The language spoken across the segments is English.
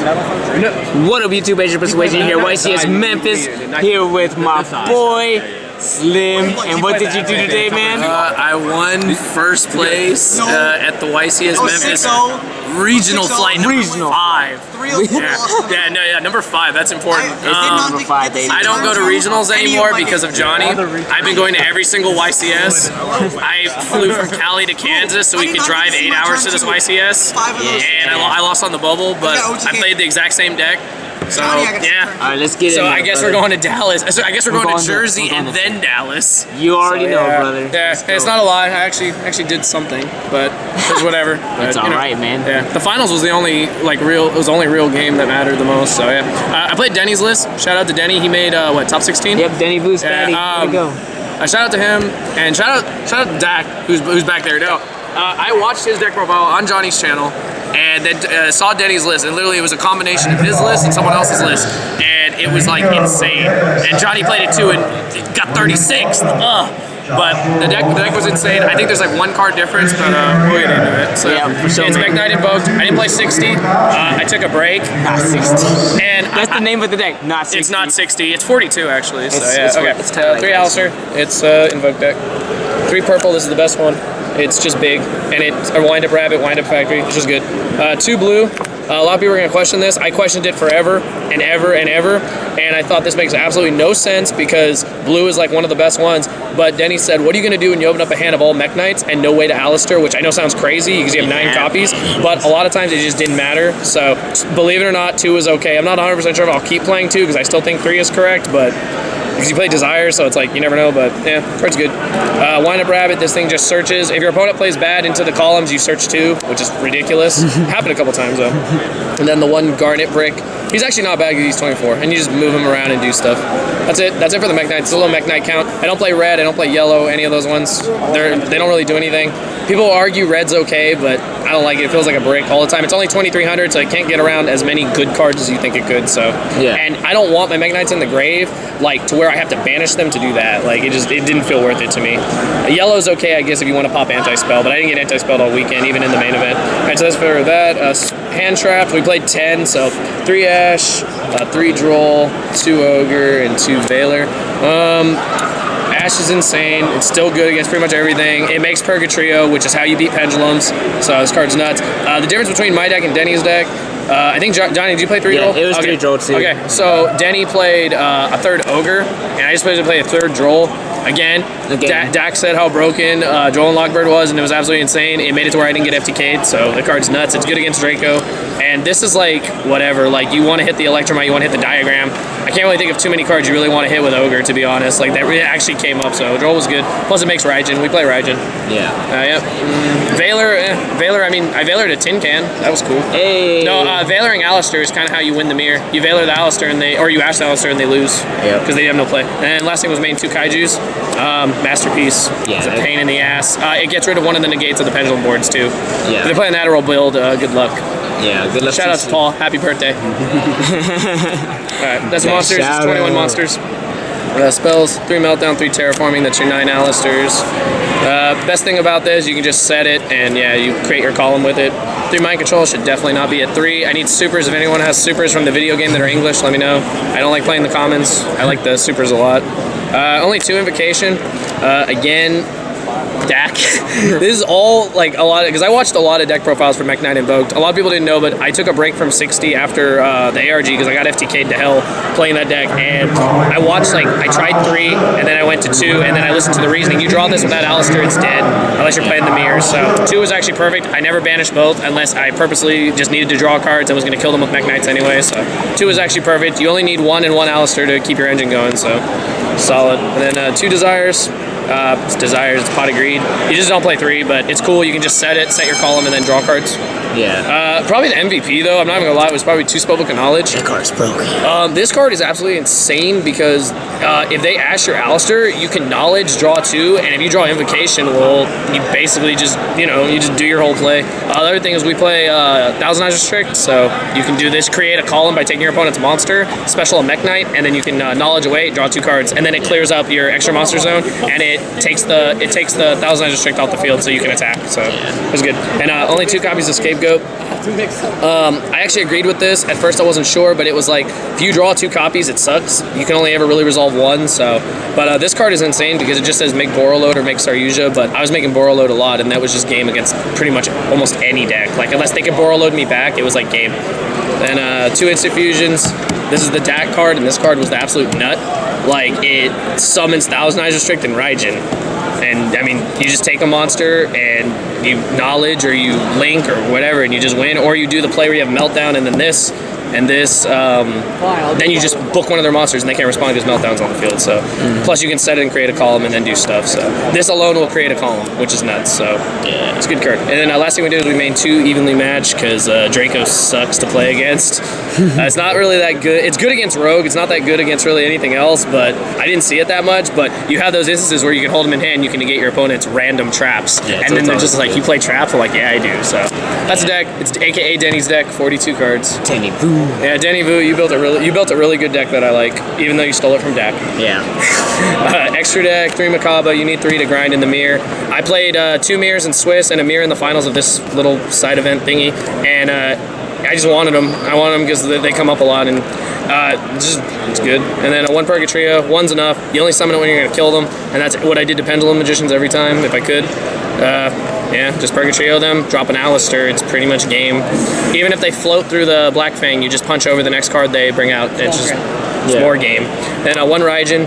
What up, YouTube? Asian Persuasion here, YCS Memphis, here with my boy Slim. And what did you do today, man? I won first place at the YCS Memphis regional flight number 5. Yeah, number 5. That's important. Number 5, baby. I don't go to regionals anymore because of Johnny. I've been going to every single YCS. I flew from Cali to Kansas so we could drive 8 hours to this YCS, and I lost on the bubble, but I played the exact same deck. So yeah. All right, let's get it. So I guess we're going to Dallas. I guess we're going to Jersey and then Dallas. You already know, brother. Yeah, it's not a lie. I actually did something, but it's whatever. It's all right, man. Yeah, the finals was the only real game that mattered the most. So yeah, I played Denny's list. Shout out to Denny. He made what, top 16? Yep, Denny Boost Fatty. There we go. Shout out to him, and shout out to Dak, who's back there. No, I watched his deck profile on Johnny's channel, and then saw Denny's list, and literally it was a combination of his list and someone else's list, and it was like insane. And Johnny played it too and got 36th. But the deck was insane. I think there's like 1 card difference, but we'll get into it. So yeah, for sure, it's Mekk-Knight Invoked. I didn't play 60. I took a break. Not 60. And that's the name of the deck. Not 60. It's not 60. It's 42 actually. So yeah. It's, okay. It's 3 Alistair. It's Invoke deck. 3 purple. This is the best one. It's just big, and it's a wind-up rabbit, wind-up factory, which is good. 2 blue. A lot of people are going to question this. I questioned it forever and ever and ever, and I thought this makes absolutely no sense because blue is like one of the best ones. But Denny said, what are you going to do when you open up a hand of all Mekk-Knights and no way to Alistair, which I know sounds crazy because you have 9 copies, but a lot of times it just didn't matter. So believe it or not, 2 is okay. I'm not 100% sure if I'll keep playing 2 because I still think 3 is correct, but because you play Desire, so it's like, you never know, but yeah, card's good. Wind-up rabbit, this thing just searches. If your opponent plays bad into the columns, you search 2, which is ridiculous. Happened a couple times, though. And then the 1 garnet brick. He's actually not bad because he's 24, and you just move him around and do stuff. That's it. That's it for the Mekk-Knight. It's a little Mekk-Knight count. I don't play red, I don't play yellow, any of those ones. They don't really do anything. People argue red's okay, but I don't like it. It feels like a brick all the time. It's only 2,300, so it can't get around as many good cards as you think it could. So yeah. And I don't want my Mekk-Knights in the grave, like to where I have to banish them to do that. Like it didn't feel worth it to me. Yellow's okay, I guess, if you want to pop anti-spell, but I didn't get anti-spelled all weekend, even in the main event. All right, so that's for that. Hand trapped. We played 10, so 3 Ash, 3 Droll, 2 Ogre, and 2 Veiler. Ash is insane. It's still good against pretty much everything. It makes Purgatrio, which is how you beat Pendulums. So this card's nuts. The difference between my deck and Denny's deck, I think, Johnny, did you play 3 Droll? Yeah, it was 3 Droll too. Okay, so Denny played a 3rd Ogre, and I just played to play a 3rd Droll. Again, Dak said how broken Droll and Lockbird was, and it was absolutely insane. It made it to where I didn't get FTK'd, so the card's nuts. It's good against Draco. And this is like, whatever, like you want to hit the Electromite, you want to hit the Diagram. I can't really think of too many cards you really want to hit with Ogre, to be honest. Like that really actually came up, so Droll was good. Plus it makes Raijin. We play Raijin. Yeah. Yep. Veiler, I mean, I Veilered a Tin Can. That was cool. Hey. No, Veilering Alistair is kind of how you win the mirror. You Veiler the Alistair, or you Ash the Alistair and they lose. Yeah. Because they have no play. And last thing was main 2 Kaijus. Masterpiece. Yeah. It's a pain in the ass. It gets rid of one of the negates of the pendulum boards too. Yeah. If they're playing that Adderall build, good luck. Yeah, good luck. Shout out to Paul. Happy birthday. Alright, that's monsters. It's 21 monsters. Spells, 3 Meltdown, 3 Terraforming. That's your 9 Alistairs. Best thing about this, you can just set it, and yeah, you create your column with it. 3 Mind Control should definitely not be at 3. I need supers. If anyone has supers from the video game that are English, let me know. I don't like playing the commons. I like the supers a lot. Only 2 Invocation. Again, Dak. This is all like a lot, because I watched a lot of deck profiles for Mekk-Knight Invoked. A lot of people didn't know, but I took a break from 60 after the ARG because I got FTK'd to hell playing that deck, and I watched, like, I tried 3 and then I went to 2 and then I listened to the reasoning. You draw this without Alistair, it's dead unless you're playing the mirrors. So 2 was actually perfect. I never banished both unless I purposely just needed to draw cards and was going to kill them with Mekk-Knights anyway. So 2 was actually perfect. You only need 1 and 1 Alistair to keep your engine going, so solid. And then 2 Desires. It's Desires, it's Pot of Greed. You just don't play 3, but it's cool. You can just set it, set your column, and then draw cards. Yeah. Probably the MVP, though. I'm not even gonna lie. It was probably 2 Spellbook of Knowledge. That card's broken. This card is absolutely insane because if they Ash your Alistair, you can Knowledge, draw 2, and if you draw Invocation, well, you basically just, you just do your whole play. The other thing is we play Thousand Eyes Restrict, so you can do this, create a column by taking your opponent's monster, special a Mekk-Knight, and then you can Knowledge away, draw 2 cards, and then it clears up your extra monster zone, and it it takes the Thousand Eyes Restrict off the field so you can attack. So it was good. And only 2 copies of Scapegoat. I actually agreed with this. At first I wasn't sure, but it was like, if you draw 2 copies, it sucks. You can only ever really resolve 1, so. But this card is insane because it just says make Borreload or make Yugioh, but I was making Borreload a lot, and that was just game against pretty much almost any deck. Like, unless they could Borreload me back, it was like game. Then 2 Instant Fusions. This is the DAC card, and this card was the absolute nut. Like, it summons Thousand Eyes Restrict and Raijin. And, I mean, you just take a monster and you knowledge or you link or whatever and you just win. Or you do the play where you have Meltdown and then this and this. Then you just book one of their monsters and they can't respond because Meltdown's on the field. So, plus you can set it and create a column and then do stuff. So, this alone will create a column, which is nuts. So, yeah, it's a good card. And then last thing we did is we made 2 evenly matched because Draco sucks to play against. It's not really that good. It's good against Rogue. It's not that good against really anything else, but I didn't see it that much. But you have those instances where you can hold them in hand, you can negate your opponent's random traps. Yeah, and then they're just like, you play traps? I'm like, yeah, I do. So, that's a deck. It's AKA Denny's deck, 42 cards. Denny Boo. Yeah, Denny Vu, you built a really good deck that I like, even though you stole it from Dak. Yeah. Extra deck, 3 Macabre, you need 3 to grind in the mirror. I played 2 mirrors in Swiss and a mirror in the finals of this little side event thingy, and I just wanted them. I wanted them because they come up a lot, and it's good. And then a 1 Purgatrio, 1's enough. You only summon it when you're going to kill them, and that's what I did to Pendulum Magicians every time, if I could. Yeah, just Purgatrio them, drop an Alistair, it's pretty much game. Even if they float through the Black Fang, you just punch over the next card they bring out. It's just more game. Then 1 Raijin.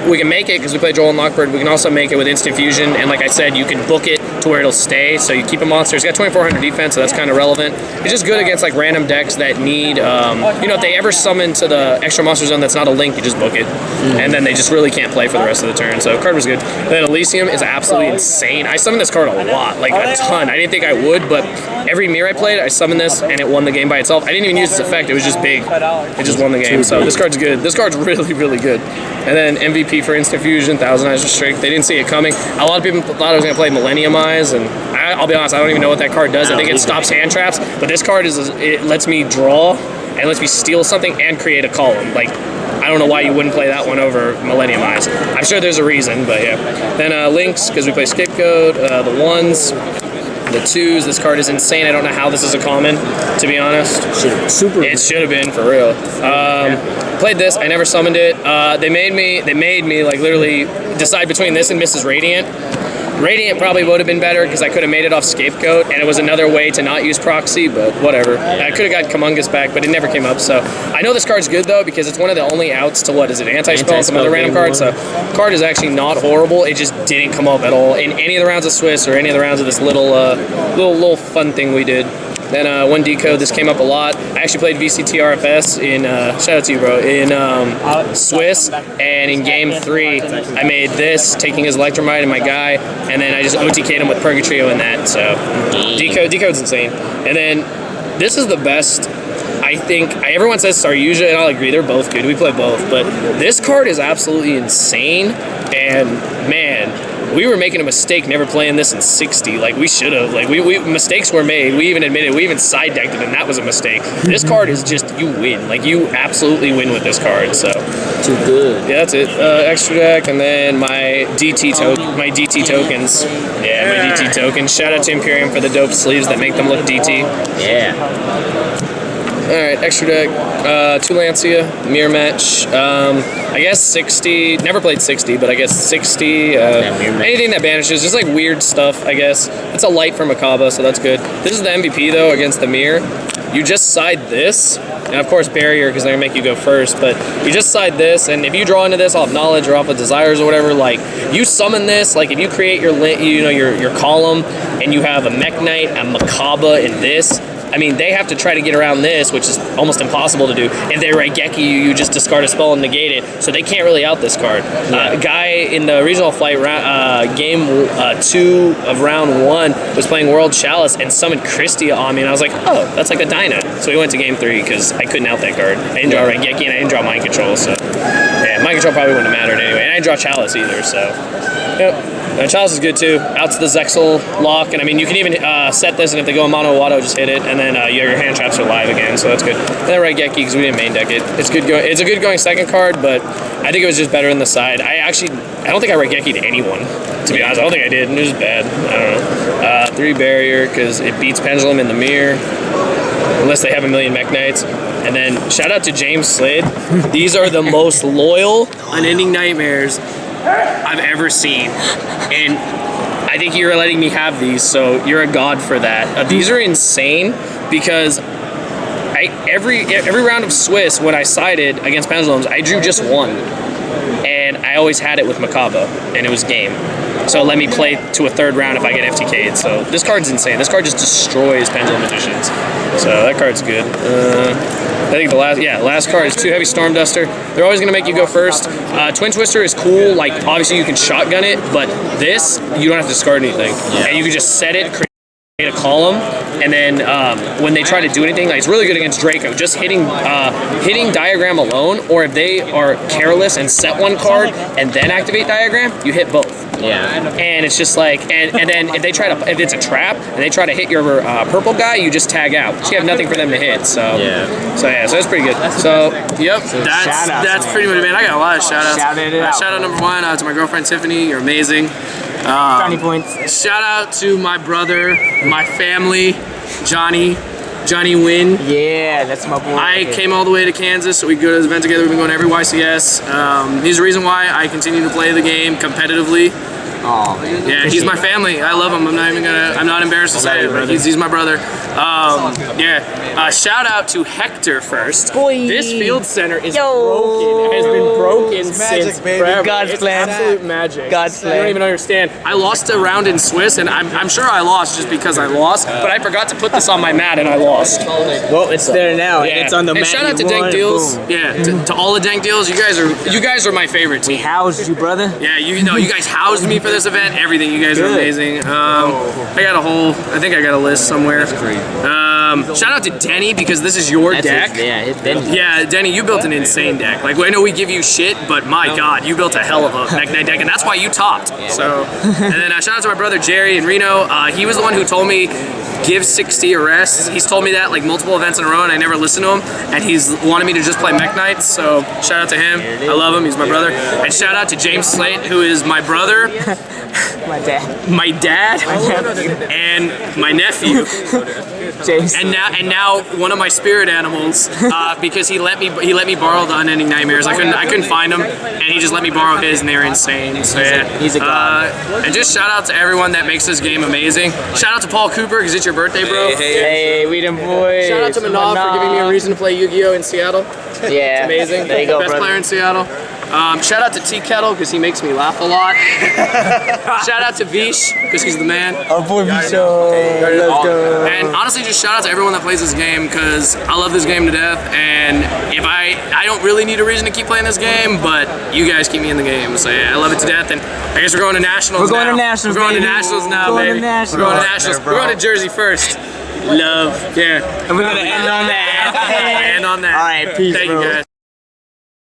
We can make it because we play Joel and Lockbird. We can also make it with Instant Fusion, and like I said, you can book it to where it'll stay. So you keep a monster. It's got 2400 defense, so that's kind of relevant. It's just good against like random decks that need, you know, if they ever summon to the extra monster zone that's not a link, you just book it, and then they just really can't play for the rest of the turn. So card was good. Then Elysium is absolutely insane. I summoned this card a lot, like a ton. I didn't think I would, but every mirror I played, I summoned this, and it won the game by itself. I didn't even use its effect. It was just big. It just won the game. So this card's good. This card's really, really good. And then MVP for Instant Fusion, Thousand Eyes Restrict. They didn't see it coming. A lot of people thought I was going to play Millennium Eyes, and I'll be honest, I don't even know what that card does. I think it stops hand traps, but this card it lets me draw and lets me steal something and create a column. Like, I don't know why you wouldn't play that one over Millennium Eyes. I'm sure there's a reason, but yeah. Then Lynx, because we play Scapegoat, the 1s, the 2s. This card is insane. I don't know how this is a common, to be honest. It should have been, for real. Played this. I never summoned it. They made me like literally decide between this and Mrs. Radiant. Radiant probably would have been better because I could have made it off Scapegoat, and it was another way to not use Proxy, but whatever. I could have got Kumungus back, but it never came up, so. I know this card's good, though, because it's one of the only outs to, what is it, Anti-Spell and some other random cards, so card is actually not horrible. It just didn't come up at all in any of the rounds of Swiss or any of the rounds of this little fun thing we did. Then 1 Decode, this came up a lot. I actually played VCTRFS in, shout out to you, bro, in Swiss, and in game 3, I made this, taking his Electromite and my guy, and then I just OTK'd him with Purgatrio in that, so Decode's insane. And then, this is the best, I think, everyone says Saryuja, and I'll agree, they're both good, we play both, but this card is absolutely insane, and man, we were making a mistake never playing this in 60. Like, we should have. Like, mistakes were made. We even admitted, we even side decked it, and that was a mistake. This card is just, you win. Like, you absolutely win with this card, so. Too good. Yeah, that's it. Extra deck, and then my DT tokens. Yeah, my DT tokens. Shout out to Imperium for the dope sleeves that make them look DT. Yeah. Alright, extra deck, 2 Lancia, mirror match, I guess 60, never played 60, but I guess 60, anything that banishes, just like weird stuff, I guess. It's a light for Macabre, so that's good. This is the MVP though, against the mirror. You just side this, and of course barrier, because they're gonna make you go first, but you just side this, and if you draw into this off knowledge or off of desires or whatever, like, you summon this, like if you create your, your column, and you have a Mekk-Knight, a Macabre, and this, I mean, they have to try to get around this, which is almost impossible to do. If they Raigeki you just discard a spell and negate it, so they can't really out this card. Guy in the regional flight game 2 of round 1 was playing World Chalice and summoned Christia on me, and I was like, oh, that's like a Dyna. So we went to game 3 because I couldn't out that card. I didn't draw Raigeki and I didn't draw Mind Control, so yeah, Mind Control probably wouldn't have mattered anyway. And I didn't draw Chalice either, so yep. Chalice is good too. Out to the Zexal lock, and I mean you can even set this, and if they go mono Watto, just hit it, and then your hand traps are live again, so that's good. And then Raigeki, because we didn't main deck it. It's good. It's a good going second card, but I think it was just better in the side. I don't think I Raigeki'd anyone, to be honest. I don't think I did. It was bad. I don't know. 3 barrier because it beats Pendulum in the mirror, unless they have a million Mekk-Knights. And then shout out to James Slade. These are the most loyal Unending Nightmares I've ever seen, and I think you're letting me have these, so you're a god for that. These are insane because every round of Swiss when I sided against Pendulums, I drew just one, and I always had it with Makaba, and it was game. So let me play to a 3rd round if I get FTK'd. So this card's insane. This card just destroys Pendulum Magicians. So that card's good. I think the last card is 2 Heavy Storm Duster. They're always gonna make you go first. Twin Twister is cool. Like obviously you can shotgun it, but this you don't have to discard anything, and you can just set it, create a column, and then when they try to do anything, like it's really good against Draco. Just hitting Diagram alone, or if they are careless and set 1 card and then activate Diagram, you hit both. Yeah. And it's just like, and then if it's a trap and they try to hit your purple guy, you just tag out. So you have nothing for them to hit. So so that's pretty good. So yep, that's pretty much, man. I got a lot of shout outs. Shout out number 1 to my girlfriend Tiffany. You're amazing. 20 points. Shout out to my brother, my family, Johnny Wynn. Yeah, that's my boy. I came all the way to Kansas so we could go to this event together. We've been going to every YCS. He's the reason why I continue to play the game competitively. Oh, yeah, he's my family. I love him. I'm not embarrassed to say it, but he's my brother. Shout out to Hector first. Boy. This field center is broken. It has been broken since forever. God's plan. Absolute magic. God's plan. You don't even understand. I lost a round in Swiss, and I'm sure I lost just because I lost, but I forgot to put this on my mat, and I lost. Well, it's there now, and it's on the mat. And shout out to Dank Deals. Yeah, to all the Dank Deals. You guys are my favorite team. We housed you, brother. Yeah, you guys housed me for this event. Everything. You guys are amazing. I think I got a list somewhere. Shout out to Denny because this is your deck. Yeah, Denny, you built an insane deck. Like, I know we give you shit, but my God, you built a hell of a Mekk-Knight deck, and that's why you topped. So, and then shout out to my brother Jerry in Reno. He was the one who told me give 60 arrests. He's told me that like multiple events in a row, and I never listened to him. And he's wanted me to just play Mekk-Knights. So shout out to him. I love him. He's my brother. And shout out to James Slate, who is my brother. My dad, and my nephew, James. and now one of my spirit animals, because he let me borrow the Unending Nightmares. I couldn't find them, and he just let me borrow his, and they were insane. So yeah, he's a god. And just shout out to everyone that makes this game amazing. Shout out to Paul Cooper because it's your birthday, bro. Hey, we them boys. Shout out to Manav for giving me a reason to play Yu-Gi-Oh in Seattle. Yeah, it's amazing. There you go, best brother. player in Seattle. Shout out to Tea Kettle because he makes me laugh a lot. Shout out to Vish because he's the man. Oh boy, Visho. Let's go. And honestly, just shout out to everyone that plays this game because I love this game to death. And if I don't really need a reason to keep playing this game, but you guys keep me in the game. So yeah, I love it to death. And I guess we're going to nationals. We're going to nationals. We're going to nationals now, baby. We're going to nationals. We're going to Jersey first. Love. Yeah. And we're gonna end on that. End on that. All right, peace, Thank you, guys.